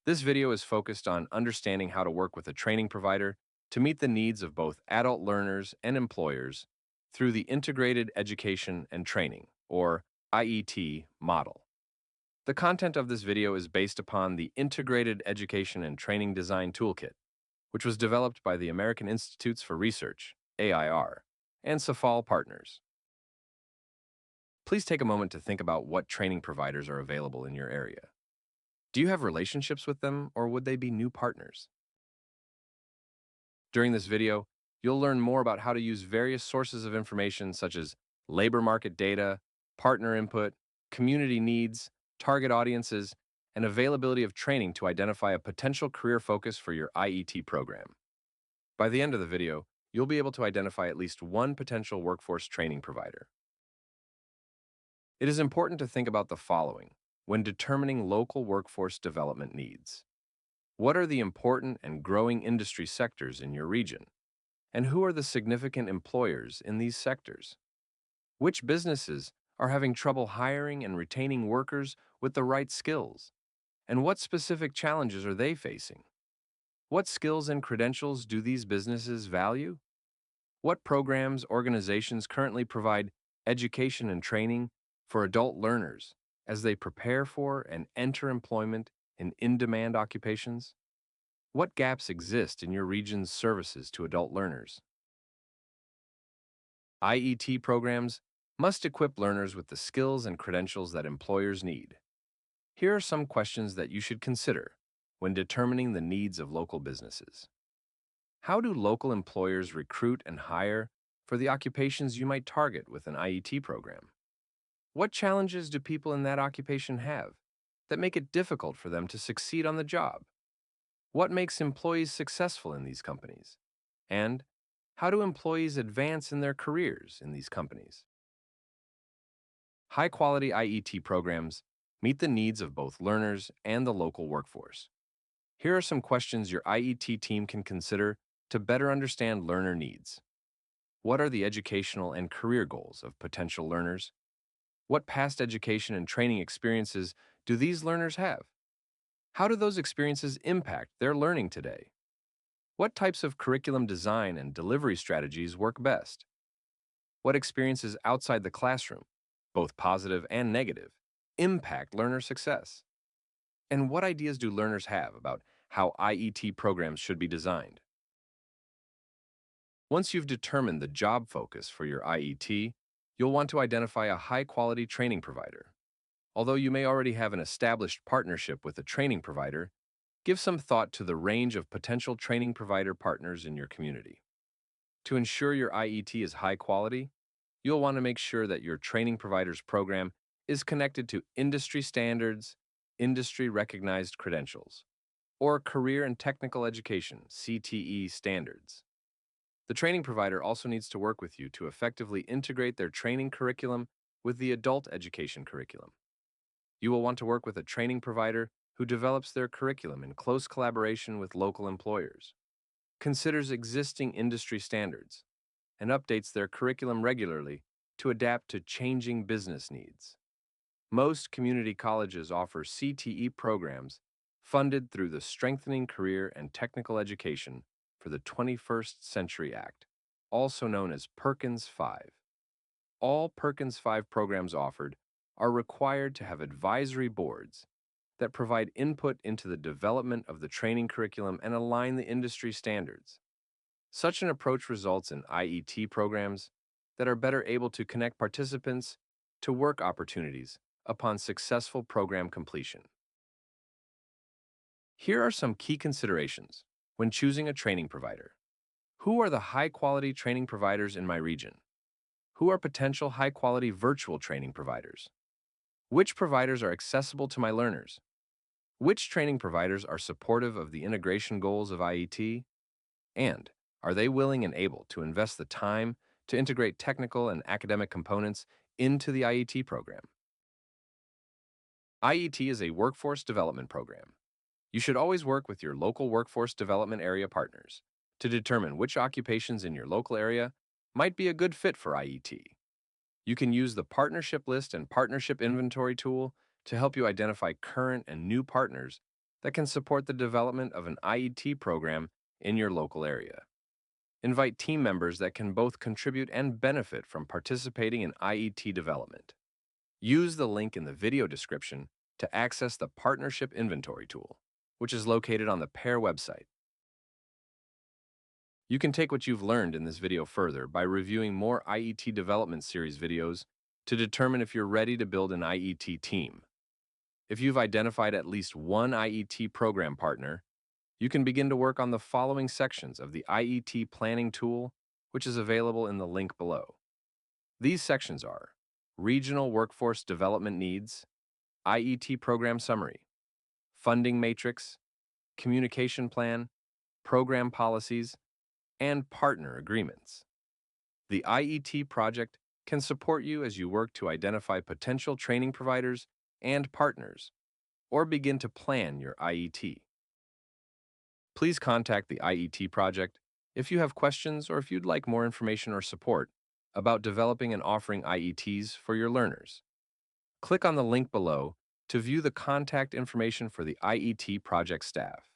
This video is focused on understanding how to work with a training provider to meet the needs of both adult learners and employers through the Integrated Education and Training, or IET, model. The content of this video is based upon the Integrated Education and Training Design Toolkit, which was developed by the American Institutes for Research, AIR, and Safal partners. Please take a moment to think about what training providers are available in your area. Do you have relationships with them, or would they be new partners? During this video, you'll learn more about how to use various sources of information such as labor market data, partner input, community needs, target audiences, and availability of training to identify a potential career focus for your IET program. By the end of the video, you'll be able to identify at least one potential workforce training provider. It is important to think about the following when determining local workforce development needs. What are the important and growing industry sectors in your region? And who are the significant employers in these sectors? Which businesses are having trouble hiring and retaining workers with the right skills? And what specific challenges are they facing? What skills and credentials do these businesses value? What programs, organizations currently provide education and training for adult learners as they prepare for and enter employment in in-demand occupations? What gaps exist in your region's services to adult learners? IET programs must equip learners with the skills and credentials that employers need. Here are some questions that you should consider when determining the needs of local businesses. How do local employers recruit and hire for the occupations you might target with an IET program? What challenges do people in that occupation have that make it difficult for them to succeed on the job? What makes employees successful in these companies? And how do employees advance in their careers in these companies? High-quality IET programs meet the needs of both learners and the local workforce. Here are some questions your IET team can consider to better understand learner needs. What are the educational and career goals of potential learners? What past education and training experiences do these learners have? How do those experiences impact their learning today? What types of curriculum design and delivery strategies work best? What experiences outside the classroom, both positive and negative, impact learner success? And what ideas do learners have about how IET programs should be designed? Once you've determined the job focus for your IET, you'll want to identify a high-quality training provider. Although you may already have an established partnership with a training provider, give some thought to the range of potential training provider partners in your community. To ensure your IET is high quality, you'll want to make sure that your training provider's program is connected to industry standards, industry recognized credentials, or career and technical education (CTE) standards. The training provider also needs to work with you to effectively integrate their training curriculum with the adult education curriculum. You will want to work with a training provider who develops their curriculum in close collaboration with local employers, considers existing industry standards, and updates their curriculum regularly to adapt to changing business needs. Most community colleges offer CTE programs funded through the Strengthening Career and Technical Education for the 21st Century Act, also known as Perkins 5. All Perkins 5 programs offered are required to have advisory boards that provide input into the development of the training curriculum and align the industry standards. Such an approach results in IET programs that are better able to connect participants to work opportunities upon successful program completion. Here are some key considerations when choosing a training provider. Who are the high-quality training providers in my region? Who are potential high-quality virtual training providers? Which providers are accessible to my learners? Which training providers are supportive of the integration goals of IET? And are they willing and able to invest the time to integrate technical and academic components into the IET program? IET is a workforce development program. You should always work with your local workforce development area partners to determine which occupations in your local area might be a good fit for IET. You can use the Partnership List and Partnership Inventory tool to help you identify current and new partners that can support the development of an IET program in your local area. Invite team members that can both contribute and benefit from participating in IET development. Use the link in the video description to access the Partnership Inventory tool, which is located on the PAIR website. You can take what you've learned in this video further by reviewing more IET development series videos to determine if you're ready to build an IET team. If you've identified at least one IET program partner, you can begin to work on the following sections of the IET planning tool, which is available in the link below. These sections are Regional Workforce Development Needs, IET Program Summary, Funding Matrix, Communication Plan, Program Policies, and Partner Agreements. The IET project can support you as you work to identify potential training providers and partners, or begin to plan your IET. Please contact the IET project if you have questions or if you'd like more information or support about developing and offering IETs for your learners. Click on the link below to view the contact information for the IET project staff.